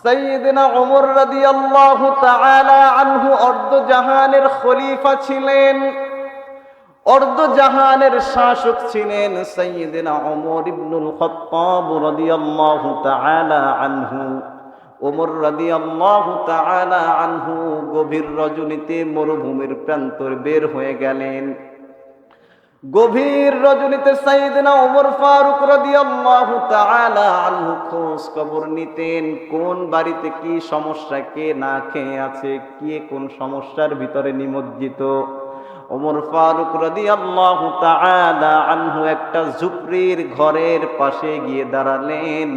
সাইয়্যিদিনা ওমর রাদিয়াল্লাহু তাআলা আনহু অর্ধজাহানের খলিফা ছিলেন, অর্ধজাহানের শাসক ছিলেন সাইয়্যিদিনা ওমর ইবনুল খাত্তাব রাদিয়াল্লাহু তাআলা আনহু। ওমর রাদিয়াল্লাহু তাআলা আনহু গভীর রজনীতে মরুভূমির প্রান্তরে বের হয়ে গেলেন। গভীর রজনীতে সাইয়েদনা ওমর ফারুক রাদিয়াল্লাহু তাআলা আনহু খোঁজ খবর নিতেন, কোন বাড়িতে কি সমস্যা, কে না খেয়ে আছে, কে কোন সমস্যার ভিতরে নিমজ্জিত। ওমর ফারুক রাদিয়াল্লাহু তাআলা আনহু একটা ঝুপড়ির ঘরের পাশে গিয়ে দাঁড়ালেন।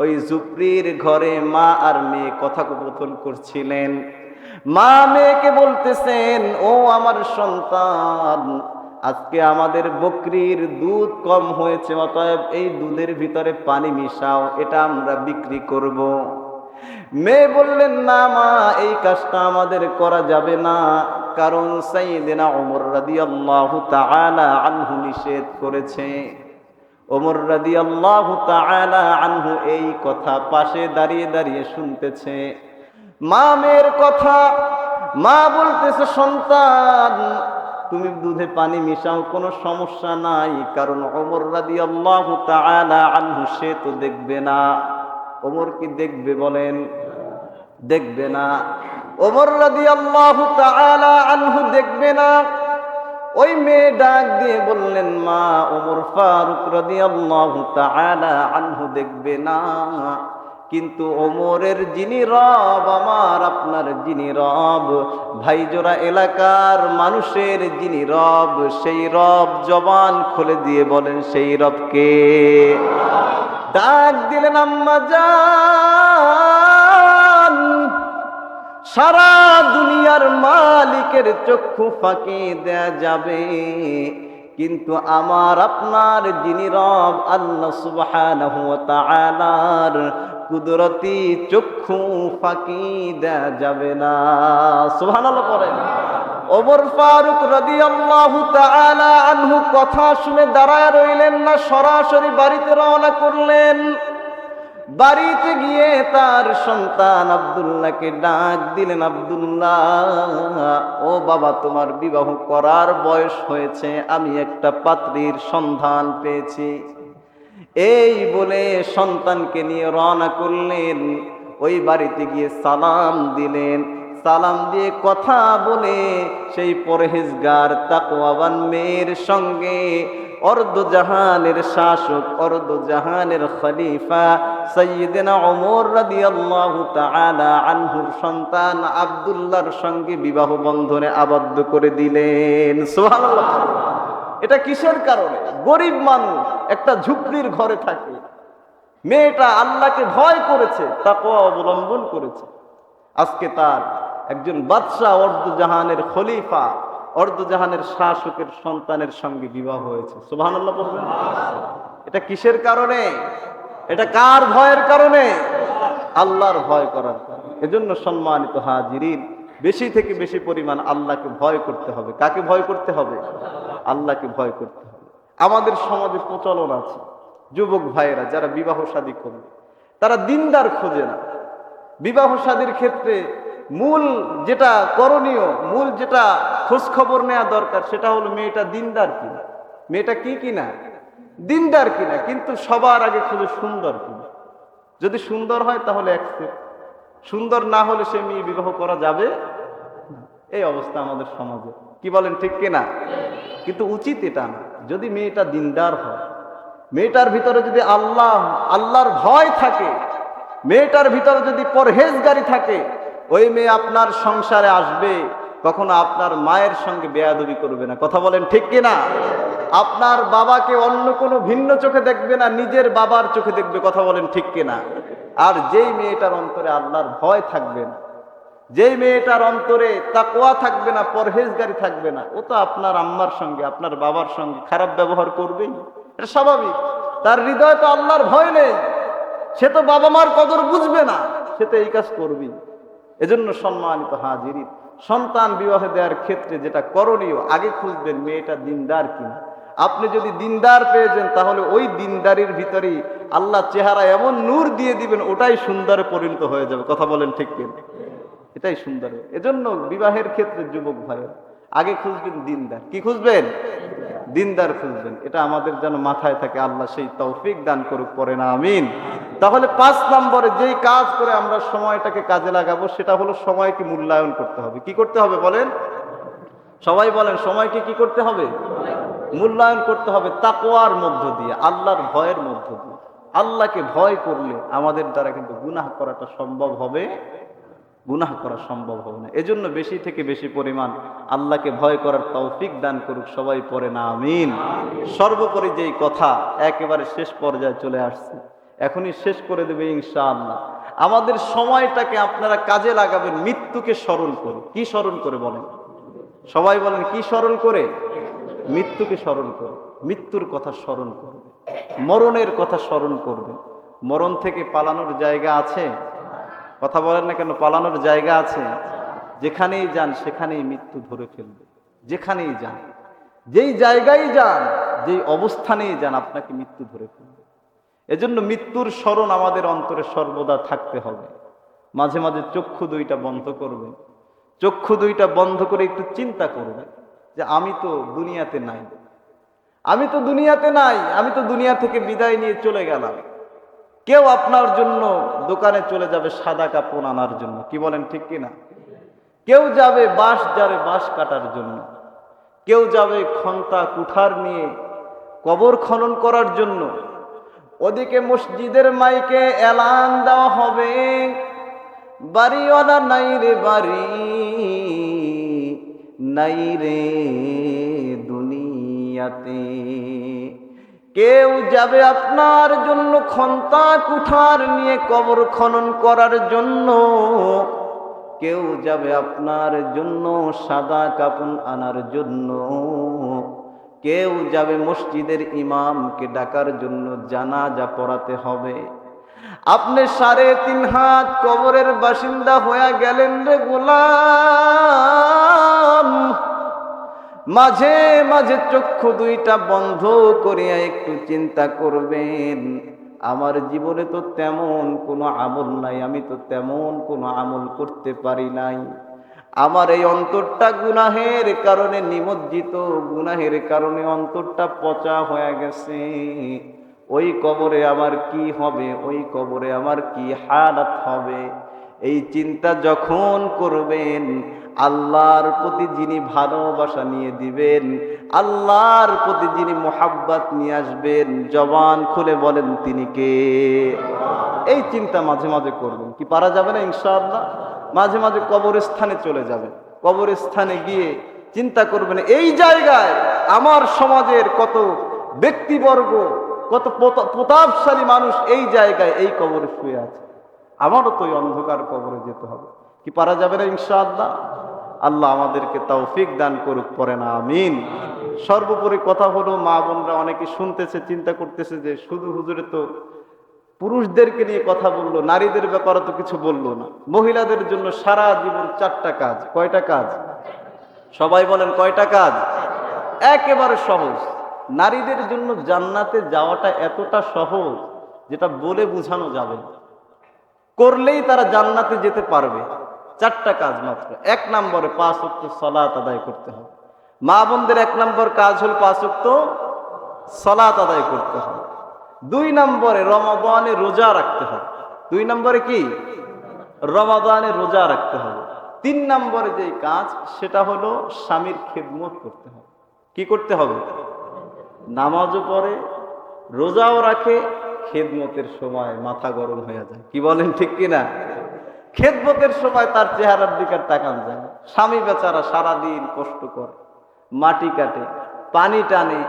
ওই ঝুপড়ির ঘরে মা আর মেয়ে কথোপকথন করছিলেন। মা মেয়েকে বলতেছেন, ও আমার সন্তান, আজকে আমাদের বকরির দুধ কম হয়েছে, অতএব এই দুধের ভিতরে পানি মিশাও, এটা আমরা বিক্রি করব। মেয়ে বললেন, না মা, এই কাজটা আমাদের করা যাবে না, কারণ সাইয়েদনা ওমর রাদিয়াল্লাহু তাআলা আনহু নিষেধ করেছে। ওমর রাদিয়াল্লাহু তাআলা আনহু এই কথা পাশে দাঁড়িয়ে দাঁড়িয়ে শুনতেছে মা মেয়ের কথা। মা বলতেছে, সন্তান, তুমি দুধে পানি মিশাও, কোনো সমস্যা নাই, কারণ ওমর রাদিয়াল্লাহু তাআলা আনহু সে তো দেখবে না। ওমর কি দেখবে বলেন? দেখবে না। ওমর রাদিয়াল্লাহু তাআলা আনহু দেখবে না। ওই মেয়ে ডাক দিয়ে বললেন, মা, ওমর ফারুক রাদিয়াল্লাহু তাআলা আনহু দেখবে না, কিন্তু ওমরের যিনি রব, আমার আপনার যিনি রব, ভাইজোরা এলাকার মানুষের যিনি রব, সেই রব জবান খুলে দিয়ে বলেন, সেই রবকে। ডাক দিলেন, আম্মা জান, সারা দুনিয়ার মালিকের চক্ষু ফাঁকি দেয়া যাবে, কিন্তু আমার আপনার যিনি রব আল্লাহ সুবহানাহু ওয়া তাআলার কুদরতি চক্ষু ফাঁকি দেয়া যাবে না। সুবহানাল্লাহ পড়েন। ওমর ফারুক রাদিয়াল্লাহু তাআলা আনহু কথা শুনে দাঁড়ায় রইলেন না, সরাসরি বাড়িতে রওনা করলেন। বাড়িতে গিয়ে তার সন্তান আব্দুল্লাহকে ডাক দিলেন, আব্দুল্লাহ, ও বাবা, তোমার বিবাহ করার বয়স হয়েছে, আমি একটা পাত্রীর সন্ধান পেয়েছি। এই বলে সন্তানকে নিয়ে রওনা করলেন। ওই বাড়িতে গিয়ে সালাম দিলেন। সালাম দিয়ে কথা বলে সেই পরহেজগার তাকওয়াবান মেয়ের সঙ্গে অর্ধজাহানের শাসক, অর্ধজাহানের খলিফা সাইয়েদনা ওমর রাদিয়াল্লাহু তাআলা আনহুর সন্তান আব্দুল্লাহর সঙ্গে বিবাহ বন্ধনে আবদ্ধ করে দিলেন। সুবহানাল্লাহ। এটা কিসের কারণে? গরিব মানুষ, একটা ঝুপড়ির ঘরে থাকে। মেয়েটা আল্লাহকে ভয় করেছে, তাকওয়া অবলম্বন করেছে। আজকে তার একজন বাদশাহ, অর্ধজাহানের খলিফা, অর্ধজাহানের শাসকের সন্তানের সঙ্গে বিবাহ হয়েছে। সুবহানাল্লাহ বলবেন। এটা কিসের কারণে? এটা কার ভয়ের কারণে? আল্লাহর ভয় করার কারণে। এজন্য সম্মানিত হাজিরিন, বেশি থেকে বেশি পরিমাণ আল্লাহকে ভয় করতে হবে। কাকে ভয় করতে হবে? আল্লাহকে ভয় করতে হবে। আমাদের সমাজে প্রচলন আছে, যুবক ভাইয়েরা যারা বিবাহ শাদী করবে, তারা দিনদার খোঁজে না। বিবাহ শাদীর ক্ষেত্রে মূল যেটা করণীয়, মূল যেটা খোঁজ খবর নেওয়া দরকার, সেটা হলো মেয়েটা দিনদার কিনা, মেয়েটা কি কিনা, দিনদার কিনা। কিন্তু সবার আগে খুঁজে সুন্দর কিনা। যদি সুন্দর হয় তাহলে অ্যাকসেপ্ট, সুন্দর না হলে সে মেয়ে বিবাহ করা যাবে। এই অবস্থা আমাদের সমাজে, কি বলেন, ঠিক কিনা? কিন্তু উচিত এটা না। যদি মেয়েটা দিনদার হয়, মেয়েটার ভিতরে যদি আল্লাহর ভয় থাকে, মেয়েটার ভিতরে যদি পরহেজগারি থাকে, ওই মেয়ে আপনার সংসারে আসবে, কখনো আপনার মায়ের সঙ্গে বেয়াদবি করবে না। কথা বলেন, ঠিক কিনা? আপনার বাবাকে অন্য কোনো ভিন্ন চোখে দেখবে না, নিজের বাবার চোখে দেখবে। কথা বলেন, ঠিক কিনা? আর যেই মেয়েটার অন্তরে আল্লাহর ভয় থাকবে না, যেই মেয়েটার অন্তরে তাকওয়া থাকবে না, পরহেজগারি থাকবে না, ও তো আপনার আম্মার সঙ্গে, আপনার বাবার সঙ্গে খারাপ ব্যবহার করবেই। এটা স্বাভাবিক। তার হৃদয়ে তো আল্লাহর ভয় নেই, সে তো বাবা মার কদর বুঝবে না, সে তো এই কাজ করবেই। এজন্য সম্মানিত হাজিরিন, সন্তান বিবাহ দেওয়ার ক্ষেত্রে যেটা করণীয়, আগে খুঁজবেন মেয়েটা দিনদার কিনা। আপনি যদি দিনদার পেয়েছেন তাহলে ওই দিনদারির ভিতরেই আল্লাহ চেহারা এমন নূর দিয়ে দিবেন, ওটাই সুন্দরে পরিণত হয়ে যাবে। কথা বলেন ঠিক কিনা? এটাই সুন্দর। এজন্য বিবাহের ক্ষেত্রে যুবক ভাইয়ের আগে খুঁজবেন দিনদার। কি খুঁজবেন? দিনদার খুঁজবেন। এটা আমাদের যেন মাথায় থাকে। আল্লাহ সেই তৌফিক দান করুক, পরে না আমিন। তাহলে 5 নম্বরে যেই কাজ করে আমরা সময়টাকে কাজে লাগাবো সেটা হলো সময়কে মূল্যায়ন করতে হবে। কি করতে হবে বলেন? সবাই বলেন, সময়কে কি করতে হবে? মূল্যায়ন করতে হবে তাকওয়ার মধ্য দিয়ে, আল্লাহর ভয়ের মধ্য দিয়ে। আল্লাহকে ভয় করলে আমাদের দ্বারা কিন্তু গুনাহ করাটা সম্ভব হবে, গুনাহ করা সম্ভব হবে না। এজন্য বেশি থেকে বেশি পরিমাণ আল্লাহকে ভয় করার তৌফিক দান করুক সবাই, পড়ে না আমিন। সর্বোপরি যেই কথা একেবারে শেষ পর্যায়ে চলে আসছে, এখনই শেষ করে দেবে ইনশাআল্লাহ। আমাদের সময়টাকে আপনারা কাজে লাগাবেন মৃত্যুকে স্মরণ করে। কি স্মরণ করে বলেন? সবাই বলেন, কি স্মরণ করে? মৃত্যুকে স্মরণ করে। মৃত্যুর কথা স্মরণ করবে, মরণের কথা স্মরণ করবে। মরণ থেকে পালানোর জায়গা আছে? কথা বলেন না কেন? পালানোর জায়গা আছে। যেখানেই যান সেখানেই মৃত্যু ধরে ফেলবে। যেখানেই যান, যেই জায়গায় যান, যেই অবস্থানেই যান, আপনাকে মৃত্যু ধরে ফেলবে। এজন্য মৃত্যুর স্মরণ আমাদের অন্তরে সর্বদা থাকতে হবে। মাঝে মাঝে চক্ষু দুইটা বন্ধ করবে, চক্ষু দুইটা বন্ধ করে একটু চিন্তা করবে যে আমি তো দুনিয়াতে নাই, আমি তো দুনিয়াতে নাই, আমি তো দুনিয়া থেকে বিদায় নিয়ে চলে গেলাম। কেউ আপনার জন্য দোকানে চলে যাবে সাদা কাপড় আনার জন্য। কি বলেন ঠিক কিনা? কেউ যাবে বাঁশ জারে বাঁশ কাটার জন্য, কেউ যাবে খন্তা কুঠার নিয়ে কবর খনন করার জন্য। ওদিকে মসজিদের মাইকে এলান দেওয়া হবে, বাড়িওয়ালা নাই রে বাড়ি, নাই রে দুনিয়াতে। কেউ যাবে আপনার জন্য খন্তা কুঠার নিয়ে কবর খনন করার জন্য, কেউ যাবে আপনার জন্য সাদা কাপড় আনার জন্য, কেউ যাবে মসজিদের ইমামকে ডাকার জন্য, জানাজা পড়াতে হবে। আপনি 3.5 হাত কবরের বাসিন্দা হয়ে গেলেন রে গোলাম। মাঝে মাঝে চক্ষু দুইটা বন্ধ করিয়া একটু চিন্তা করবেন, আমার জীবনে তো তেমন কোনো আমল নাই, আমি তো তেমন কোনো আমল করতে পারি নাই। আমার এই অন্তরটা গুনাহের কারণে নিমজ্জিত, গুনাহের কারণে অন্তরটা পচা হয়ে গেছে। ওই কবরে আমার কি হবে? ওই কবরে আমার কি হালাত হবে? এই চিন্তা যখন করবেন, আল্লাহর প্রতি যিনি ভালোবাসা নিয়ে দিবেন, আল্লাহর প্রতি যিনি মোহাব্বত নিয়ে আসবেন, জবান খুলে বলেন তিনি কে? এই চিন্তা মাঝে মাঝে করবেন। কি পারা যাবে না ইনশাআল্লাহ? মাঝে মাঝে কবরস্থানে চলে যাবেন, কবরস্থানে গিয়ে চিন্তা করবেন, এই জায়গায় আমার সমাজের কত ব্যক্তিবর্গ, কত প্রতাপশালী মানুষ এই জায়গায় এই কবরে শুয়ে আছে, আমারও তো ওই অন্ধকার কবরে যেতে হবে। কি পারা যাবে না ইনশাআল্লাহ? আল্লাহ আমাদেরকে তৌফিক দান করুক, পরে না আমিন। সর্বোপরি কথা হলো, মা বোনরা অনেকে শুনতেছে, চিন্তা করতেছে যে শুধু হুজুরে তো পুরুষদেরকে নিয়ে কথা বললো, নারীদের ব্যাপারে তো কিছু বললো না। মহিলাদের জন্য সারা জীবন 4টা কাজ। কয়টা কাজ? সবাই বলেন কয়টা কাজ? একেবারে সহজ। নারীদের জন্য জান্নাতে যাওয়াটা এতটা সহজ যেটা বলে বোঝানো যাবে না। করলেই তারা জান্নাতে যেতে পারবে। 4টা কাজ মাত্র। 1 নম্বরে 5 ওয়াক্ত সালাত আদায় করতে হবে। মা বোনদের 1 নম্বর কাজ হল 5 ওয়াক্ত সালাত আদায় করতে হবে। 2 নম্বরে রমাদানে রোজা রাখতে হবে। 2 নম্বরে কি? রমাদানে রোজা রাখতে হবে। 3 নম্বরে যেই কাজ সেটা হলো স্বামীর খেদমত করতে হবে। কি করতে হবে? নামাজও পড়ে, রোজাও রাখে, খেদমতের সময় মাথা গরম হয়ে যায়। কি বলেন ঠিক কিনা? খেদমতের সময় তার চেহারার দিকে তাকান যায়। স্বামী বেচারা সারাদিন কষ্ট করে, মাটি কাটে, পানি টানে,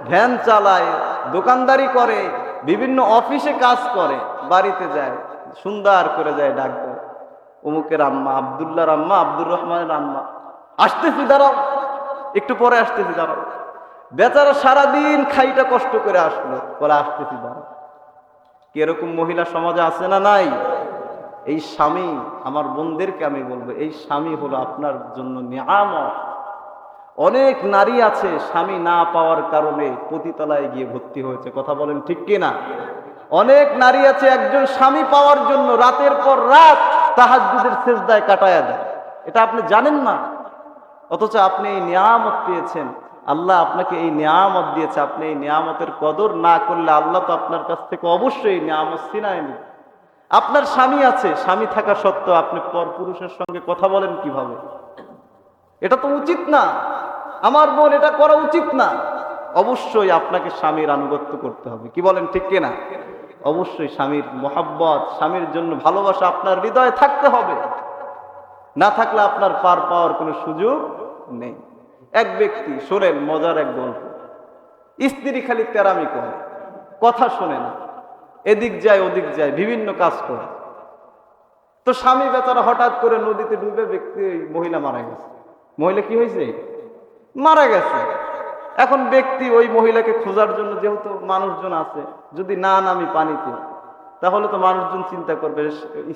ভ্যান চালায়, দোকানদারি করে, বিভিন্ন অফিসে কাজ করে, বাড়িতে যায়, সুন্দর করে যায় ডাক দেয়, অমুকের আম্মা, আব্দুল্লাহর আম্মা, আব্দুর রহমানের আম্মা, আসতেছি দাঁড়াও, একটু পরে আসতেছি দাঁড়াও। বেচারা সারাদিন খাইটা কষ্ট করে আসলো, পরে আসতেছি দাঁড়াও। কি এরকম মহিলা সমাজে আছে না নাই? এই স্বামী, আমার বোনদেরকে আমি বলবো, এই স্বামী হলো আপনার জন্য নিয়ামত। অনেক নারী আছে স্বামী না পাওয়ার কারণে পতিতালয়ে গিয়ে ভর্তি হয়েছে, কথা বলেন ঠিক কিনা? অনেক নারী আছে একজন স্বামী পাওয়ার জন্য রাতের পর রাত তাহাজ্জুদের সিজদায় কাটায়া দেয়, এটা আপনি জানেন না। অথচ আপনি এই নিয়ামত পেয়েছেন, আল্লাহ আপনাকে এই নিয়ামত দিয়েছে, আপনি এই নিয়ামতের কদর না করলে আল্লাহ তো আপনার কাছ থেকে অবশ্যই নিয়ামত ছিনায় নেবে। আপনার স্বামী আছে, স্বামী থাকা সত্ত্বেও আপনি পর পুরুষের সঙ্গে কথা বলেন কিভাবে? এটা তো উচিত না আমার বোন, এটা করা উচিত না। অবশ্যই আপনাকে স্বামীর আনুগত্য করতে হবে, কি বলেন ঠিক কিনা? অবশ্যই স্বামীর মোহাব্বত, স্বামীর জন্য ভালোবাসা আপনার হৃদয়ে থাকতে হবে, না থাকলে আপনার পার পাওয়ার কোনো সুযোগ নেই। এক ব্যক্তি, শোনেন মজার এক গল্প, স্ত্রী খালি তেরামি করে, কথা শোনে না, এদিক যায় ওদিক যায়, বিভিন্ন কাজ করে। তো স্বামী বেচারা হঠাৎ করে নদীতে ডুবে ব্যক্তি মহিলা মারা গেছে। মহিলা কি হয়েছে? মারা গেছে। এখন ব্যক্তি ওই মহিলাকে খোঁজার জন্য, যেহেতু মানুষজন আছে, যদি না নামি পানিতে, তাহলে তো মানুষজন চিন্তা করবে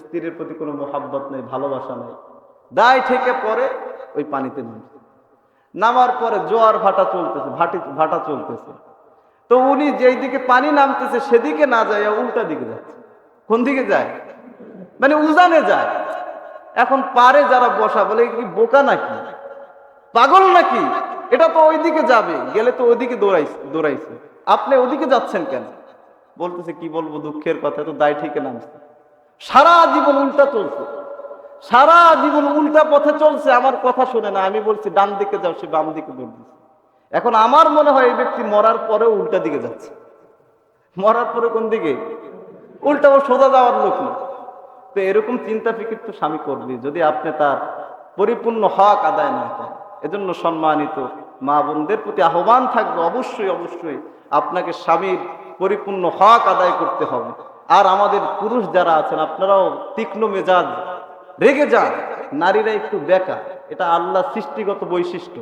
স্ত্রীর প্রতি কোনো মোহাব্বত নেই, ভালোবাসা নেই, দায় থেকে পরে ওই পানিতে নামছে। নামার পরে জোয়ার ভাটা চলতেছে, ভাটা চলতেছে। তো উনি যেই দিকে পানি নামতেছে সেদিকে না যায়, উল্টা দিকে যাচ্ছে। কোন দিকে যায়? মানে উজানে যায়। এখন পারে যারা বসা বলে কি বোকা নাকি, পাগল নাকি, এটা তো ওইদিকে যাবে, গেলে তো ওইদিকে দৌড়াইছে, আপনি ওদিকে যাচ্ছেন কেন? বলতেছে কি বলবো, দুঃখের কথা, তো দায় ঠিক নামছে। সারা জীবন উল্টা চলছে, সারা জীবন উল্টা পথে চলছে, আমার কথা শুনে না। আমি বলছি ডান দিকে যাও, সে বাম দিকে দৌড় দিচ্ছে। এখন আমার মনে হয় এই ব্যক্তি মরার পরেও উল্টা দিকে যাচ্ছে। মরার পরে কোন দিকে? উল্টা, ও সোজা যাওয়ার লোক না। তো এরকম চিন্তা ফিকির তো স্বামী করবে যদি আপনি তার পরিপূর্ণ হক আদায় না করেন। এজন্য সম্মানিত মা বোনদের প্রতি আহ্বান থাকবে, অবশ্যই অবশ্যই আপনাকে স্বামীর পরিপূর্ণ হক আদায় করতে হবে। আর আমাদের পুরুষ যারা আছেন, আপনারাও তীক্ষ্ণ মেজাজ, রেগে যান। নারীরা একটু বেকার, এটা আল্লাহ সৃষ্টিগত বৈশিষ্ট্য।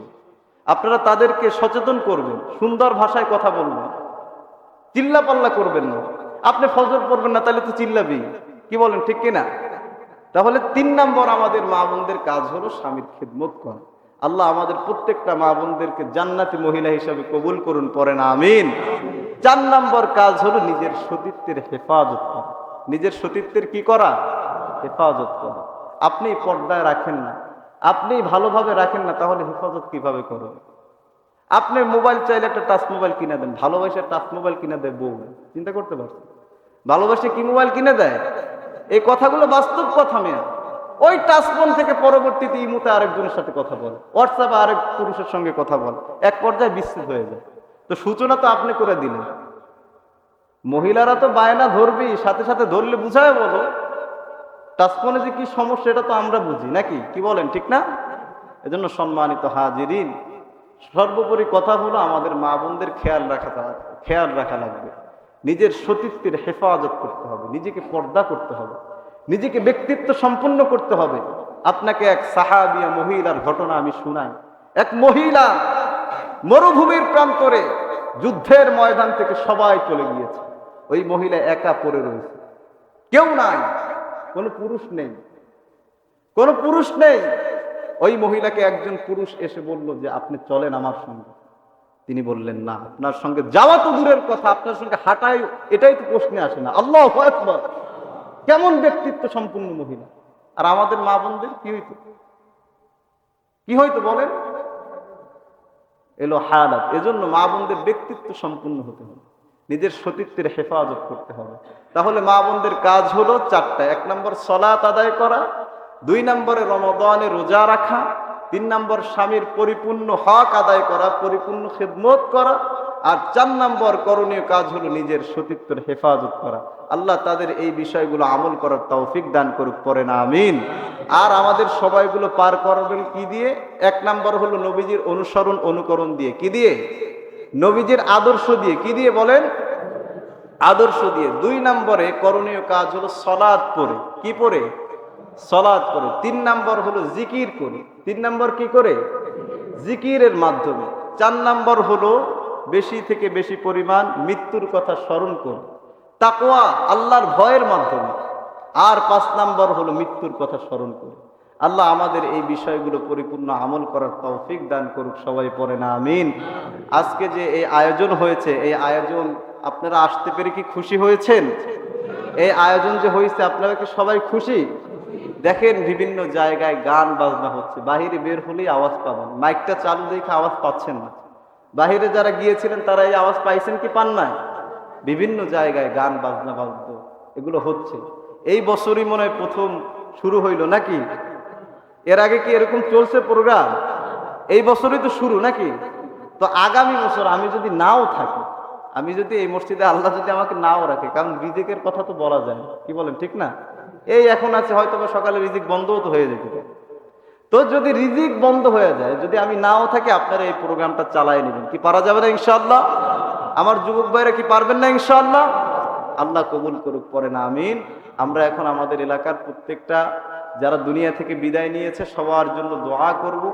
আপনারা তাদেরকে সচেতন করবেন, সুন্দর ভাষায় কথা বলবেন, চিল্লা পাল্লা করবেন না। আপনি ফজর পড়বেন না, তাহলে তো চিল্লাবি, কি বলেন ঠিক কিনা? তাহলে 3 নম্বর আমাদের মা বোনদের কাজ হলো স্বামীর খিদমত করা। আল্লাহ আমাদের প্রত্যেকটা মা বোনদেরকে জান্নাতি মহিলা হিসাবে কবুল করুন, পড়েন আমিন। 4 নম্বর কাজ হলো নিজের সতীত্বের হেফাজত করা। নিজের সতীত্বের কি করা? হেফাজত করা। আপনি পর্দায় রাখেন না, আপনি ভালোভাবে রাখেন না, তাহলে হেফাজত কিভাবে করবেন? আপনি মোবাইল চাইলে একটা টাচ মোবাইল কিনে দেন, ভালোবাসে টাচ মোবাইল কিনে দেয় বউ, চিন্তা করতে পারছেন? ভালোবাসে কি মোবাইল কিনে দেয়? এই কথাগুলো বাস্তব কথা মেয়ে। ওই টাচ ফোন থেকে পরবর্তীতে ইমুতে আরেকজনের সাথে কথা বলে, হোয়াটসঅ্যাপে আরেক পুরুষের সঙ্গে কথা বলে, এক পর্যায়ে বিচ্ছেদ হয়ে যায়। তো সূচনা তো আপনি করে দিলেন। মহিলারা তো বায়না ধরবেই, সাথে সাথে ধরলে বুঝায় বলো টাচ ফোনে যে কি সমস্যা, এটা তো আমরা বুঝি নাকি, কি বলেন ঠিক না? এজন্য সম্মানিত হাজিরিন, সর্বোপরি কথা হলো আমাদের মা বোনদের খেয়াল রাখা লাগবে। নিজের সতীত্বের হেফাজত করতে হবে, নিজেকে পর্দা করতে হবে, নিজেকে ব্যক্তিত্ব সম্পন্ন করতে হবে। আপনাকে এক সাহাবিয়া মহিলার ঘটনা আমি শুনাই। এক মহিলা মরুভূমির প্রান্তরে, যুদ্ধের ময়দান থেকে সবাই চলে গিয়েছে, ওই মহিলা একা পড়ে রয়েছে, কেউ নাই, কোনো পুরুষ নেই, কোনো পুরুষ নেই। ওই মহিলাকে একজন পুরুষ এসে বলল যে আপনি চলেন আমার সঙ্গে। তিনি বললেন না, আপনার সঙ্গে যাওয়া তো দূরের কথা, আপনার সঙ্গে হাঁটাই এটাই তো প্রশ্নে আসে না। আল্লাহু আকবার, কেমন ব্যক্তিত্ব সম্পন্ন মহিলা! আর আমাদের মা বোনদের কি হইতো, কি হইতো বলেন? এলো হালাত। এজন্য মা বোনদের ব্যক্তিত্ব সম্পন্ন হতে হবে, নিজের সতীত্বের হেফাজত করতে হবে। তাহলে মা বোনদের কাজ হলো 4টা। 1 নম্বর সালাত আদায় করা, 2 নম্বরে রমাদানে রোজা রাখা, 3 নম্বর স্বামীর পরিপূর্ণ হক আদায় করা, পরিপূর্ণ খিদমত করা, আর 4 নম্বর করণীয় কাজ হলো নিজের সতীত্বের হেফাজত করা। আল্লাহ তাদের এই বিষয়গুলো আমল করার তৌফিক দান করুক, পড়েন আমিন। আর আমাদের সবাইগুলো পার করবেন কি দিয়ে? 1 নম্বর হলো নবীজির অনুসরণ অনুকরণ দিয়ে। কি দিয়ে? নবীজির আদর্শ দিয়ে। কি দিয়ে বলেন? আদর্শ দিয়ে। 2 নম্বরে করণীয় কাজ হলো সালাত পড়ে। কি পড়ে? সালাত পড়ে। 3 নম্বর হলো জিকির করে। 3 নম্বর কি করে? জিকিরের মাধ্যমে। 4 নম্বর হলো বেশি থেকে বেশি পরিমাণ মৃত্যুর কথা স্মরণ করে, তাকওয়া আল্লাহর ভয়ের মাধ্যমে। আর 5 নম্বর হলো মৃত্যুর কথা স্মরণ করে। আল্লাহ আমাদের এই বিষয়গুলো পরিপূর্ণ আমল করার তৌফিক দান করুক, সবাই পড়ে না আমিন। আজকে যে এই আয়োজন হয়েছে, এই আয়োজন আপনারা আসতে পেরে কি খুশি হয়েছেন? এই আয়োজন যে হয়েছে আপনারা কি সবাই খুশি? দেখেন বিভিন্ন জায়গায় গান বাজনা হচ্ছে, বাহিরে বের হলেই আওয়াজ পাবেন, মাইকটা চালু দেখে আওয়াজ পাচ্ছেন না। বাহিরে যারা গিয়েছিলেন তারা এই আওয়াজ পাইছেন কি পান নাই? বিভিন্ন জায়গায় গান বাজনা বাদ্য এগুলো হচ্ছে। এই বছরই মনে হয় প্রথম শুরু হইল নাকি? এর আগে কি এরকম চলছে প্রোগ্রাম? এই বছরই তো শুরু নাকি? তো আগামী বছর আমি যদি নাও থাকি, আমি যদি এই মসজিদে আল্লাহ যদি আমাকে নাও রাখে, কারণ রিজিকের কথা তো বলা যায়, কি বলেন ঠিক না? এই এখন আছে, হয়তো বা সকালে রিজিক বন্ধও তো হয়ে যেতে পারে। তো যদি রিজিক বন্ধ হয়ে যায়, যদি আমি নাও থাকি, আপনারা এই প্রোগ্রামটা চালায় নেবেন, কি পারা যাবে না ইনশাআল্লাহ? আমার যুবক ভাইরা কি পারবেন না ইনশাআল্লাহ? আল্লাহ কবুল করুক, পরে না আমিন। আমরা এখন আমাদের এলাকার প্রত্যেকটা যারা দুনিয়া থেকে বিদায় নিয়েছে সবার জন্য দোয়া করব।